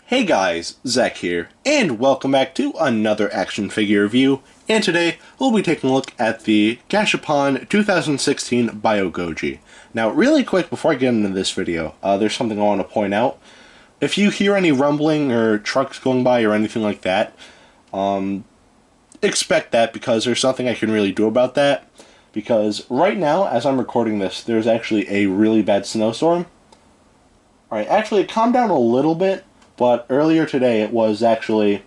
Hey guys, Zach here, and welcome back to another action figure review, and today we'll be taking a look at the Gashapon 2016 Bio Goji. Now, really quick before I get into this video, there's something I want to point out. If you hear any rumbling or trucks going by or anything like that, expect that because there's nothing I can really do about that. Because right now, as I'm recording this, there's actually a really bad snowstorm. Alright, actually it calmed down a little bit, but earlier today it was actually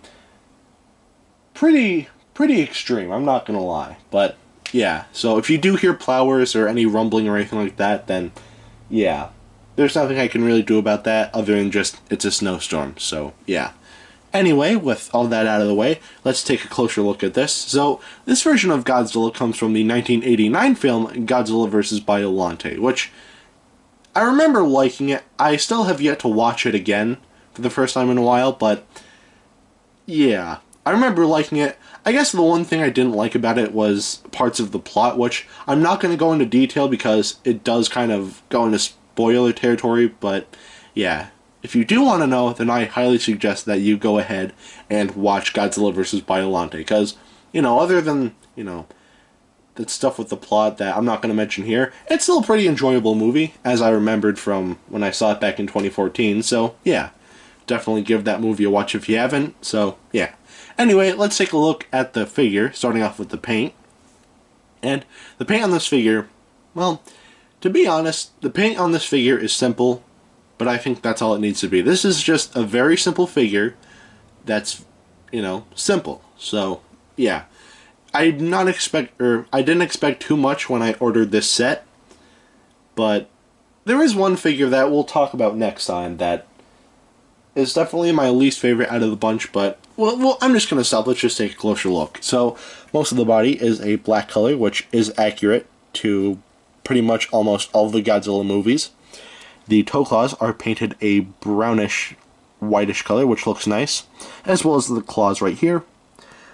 pretty extreme, I'm not gonna lie. But yeah, so if you do hear plowers or any rumbling or anything like that, then yeah, there's nothing I can really do about that other than just it's a snowstorm, so yeah. Anyway, with all that out of the way, let's take a closer look at this. So, this version of Godzilla comes from the 1989 film Godzilla vs. Biollante, which I remember liking it. I still have yet to watch it again for the first time in a while, but yeah, I remember liking it. I guess the one thing I didn't like about it was parts of the plot, which I'm not going to go into detail because it does kind of go into spoiler territory, but yeah. If you do want to know, then I highly suggest that you go ahead and watch Godzilla vs. Biollante, because, other than, that stuff with the plot that I'm not going to mention here, it's still a pretty enjoyable movie, as I remembered from when I saw it back in 2014, so yeah. Definitely give that movie a watch if you haven't, so yeah. Anyway, let's take a look at the figure, starting off with the paint. And the paint on this figure, well, to be honest, the paint on this figure is simple, but I think that's all it needs to be. This is just a very simple figure that's, simple. So, yeah. I didn't expect too much when I ordered this set, but there is one figure that we'll talk about next time that is definitely my least favorite out of the bunch, but well, I'm just going to stop. Let's just take a closer look. So, most of the body is a black color, which is accurate to pretty much almost all of the Godzilla movies. The toe claws are painted a brownish, whitish color, which looks nice, as well as the claws right here.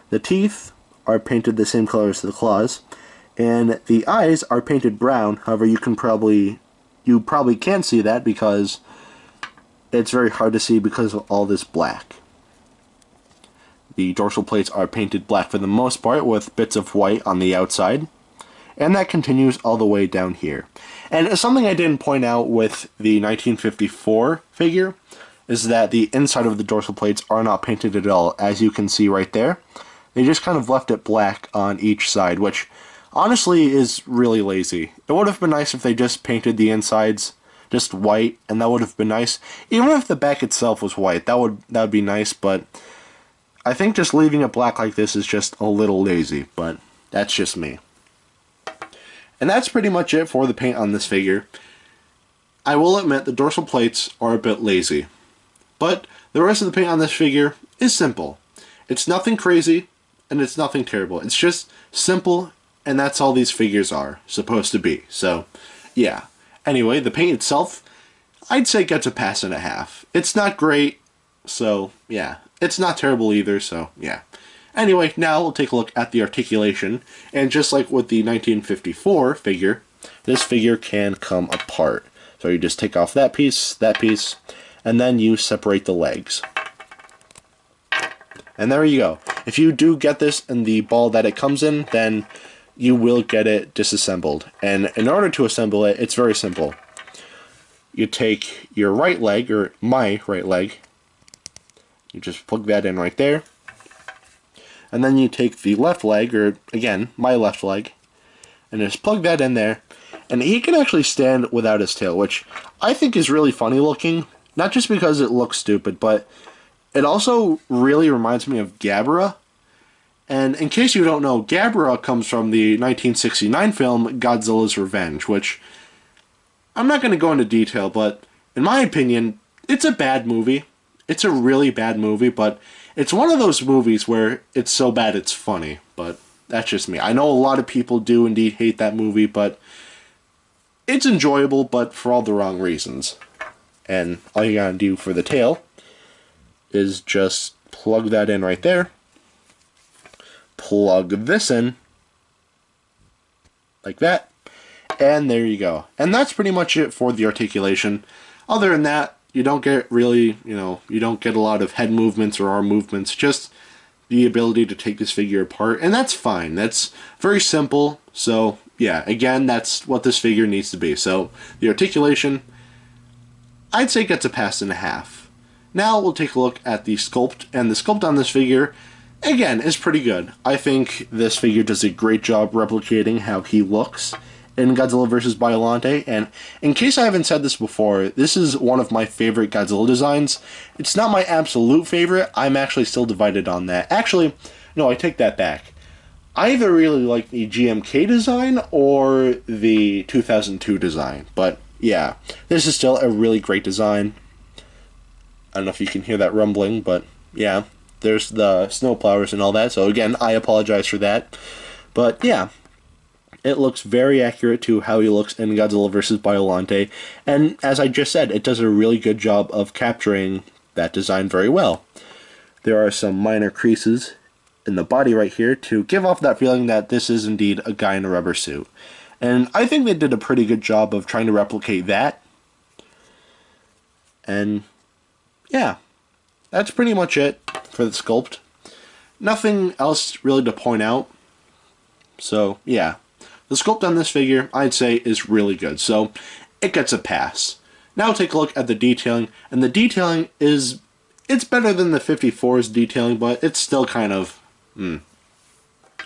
The teeth are painted the same color as the claws, and the eyes are painted brown. However, you probably can't see that because it's very hard to see because of all this black. The dorsal plates are painted black for the most part, with bits of white on the outside. And that continues all the way down here. And something I didn't point out with the 1954 figure is that the inside of the dorsal plates are not painted at all, as you can see right there. They just kind of left it black on each side, which honestly is really lazy. It would have been nice if they just painted the insides just white, and that would have been nice. Even if the back itself was white, that would be nice, but I think just leaving it black like this is just a little lazy, but that's just me. And that's pretty much it for the paint on this figure. I will admit the dorsal plates are a bit lazy, but the rest of the paint on this figure is simple. It's nothing crazy, and it's nothing terrible. It's just simple, and that's all these figures are supposed to be. So, yeah. Anyway, the paint itself, I'd say gets a pass and a half. It's not great, so yeah. It's not terrible either, so yeah. Anyway, now we'll take a look at the articulation, and just like with the 1954 figure, this figure can come apart. So you just take off that piece, and then you separate the legs. And there you go. If you do get this in the ball that it comes in, then you will get it disassembled. And in order to assemble it, it's very simple. You take your right leg, or my right leg, you just plug that in right there. And then you take the left leg, or again, my left leg, and just plug that in there. And he can actually stand without his tail, which I think is really funny looking. Not just because it looks stupid, but it also really reminds me of Gabra. And in case you don't know, Gabra comes from the 1969 film Godzilla's Revenge, which I'm not going to go into detail, but in my opinion, it's a bad movie. It's a really bad movie, but it's one of those movies where it's so bad it's funny, but that's just me. I know a lot of people do indeed hate that movie, but it's enjoyable, but for all the wrong reasons. And all you gotta do for the tail is just plug that in right there, plug this in, like that, and there you go. And that's pretty much it for the articulation. Other than that, You don't get really, you don't get a lot of head movements or arm movements, just the ability to take this figure apart, and that's fine. That's very simple. So yeah, again, that's what this figure needs to be. So the articulation, I'd say gets a pass and a half. Now we'll take a look at the sculpt, and the sculpt on this figure, again, is pretty good. I think this figure does a great job replicating how he looks in Godzilla vs. Biollante, and in case I haven't said this before, this is one of my favorite Godzilla designs. It's not my absolute favorite. I'm actually still divided on that. Actually, no, I take that back. I either really like the GMK design or the 2002 design, but yeah, this is still a really great design. I don't know if you can hear that rumbling, but yeah, there's the snowplows and all that, so again, I apologize for that. But yeah, it looks very accurate to how he looks in Godzilla vs. Biollante, and as I just said, it does a really good job of capturing that design very well. There are some minor creases in the body right here to give off that feeling that this is indeed a guy in a rubber suit. And I think they did a pretty good job of trying to replicate that. And yeah, that's pretty much it for the sculpt. Nothing else really to point out. So yeah, the sculpt on this figure, I'd say, is really good. So it gets a pass. Now take a look at the detailing, and the detailing is, it's better than the 54's detailing, but it's still kind of,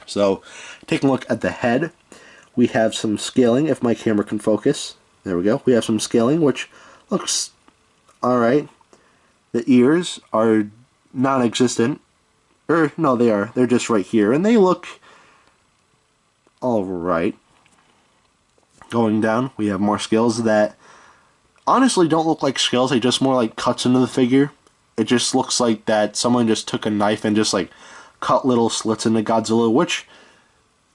So taking a look at the head, we have some scaling, if my camera can focus. There we go. We have some scaling, which looks alright. The ears are non-existent. No, they are. They're just right here, and they look alright. Going down, we have more scales that honestly don't look like scales. They just more like cuts into the figure. It just looks like that someone just took a knife and just like cut little slits into Godzilla, which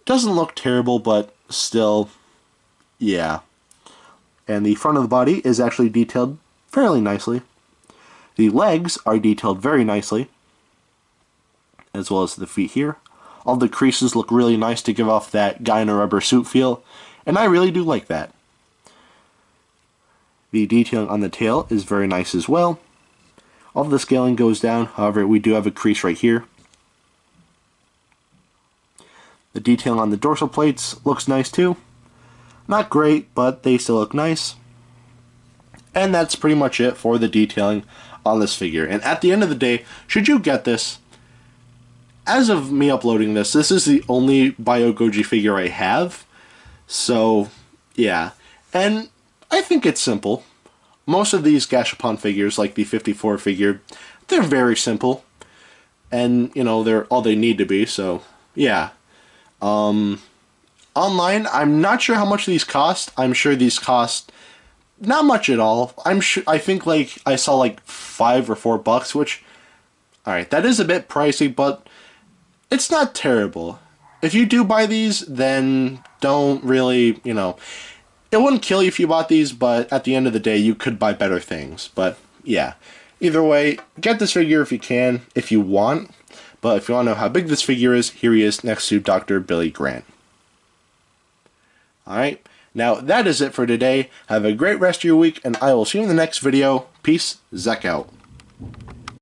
doesn't look terrible, but still, yeah. And the front of the body is actually detailed fairly nicely. The legs are detailed very nicely, as well as the feet here. All the creases look really nice to give off that guy in a rubber suit feel, and I really do like that. The detailing on the tail is very nice as well. All of the scaling goes down, however, we do have a crease right here. The detailing on the dorsal plates looks nice too. Not great, but they still look nice. And that's pretty much it for the detailing on this figure. And at the end of the day, should you get this, as of me uploading this, this is the only Bio Goji figure I have. So, yeah. And I think it's simple. Most of these Gashapon figures, like the 54 figure, they're very simple. And, they're all they need to be, so, yeah. Online, I'm not sure how much these cost. I'm sure these cost not much at all. I think like I saw like $5 or $4, which, alright, that is a bit pricey, but it's not terrible. If you do buy these, then don't really, it wouldn't kill you if you bought these, but at the end of the day, you could buy better things. But yeah, either way, get this figure if you can, if you want. But if you want to know how big this figure is, here he is next to Dr. Billy Grant. Alright, now that is it for today. Have a great rest of your week, and I will see you in the next video. Peace, Zek out.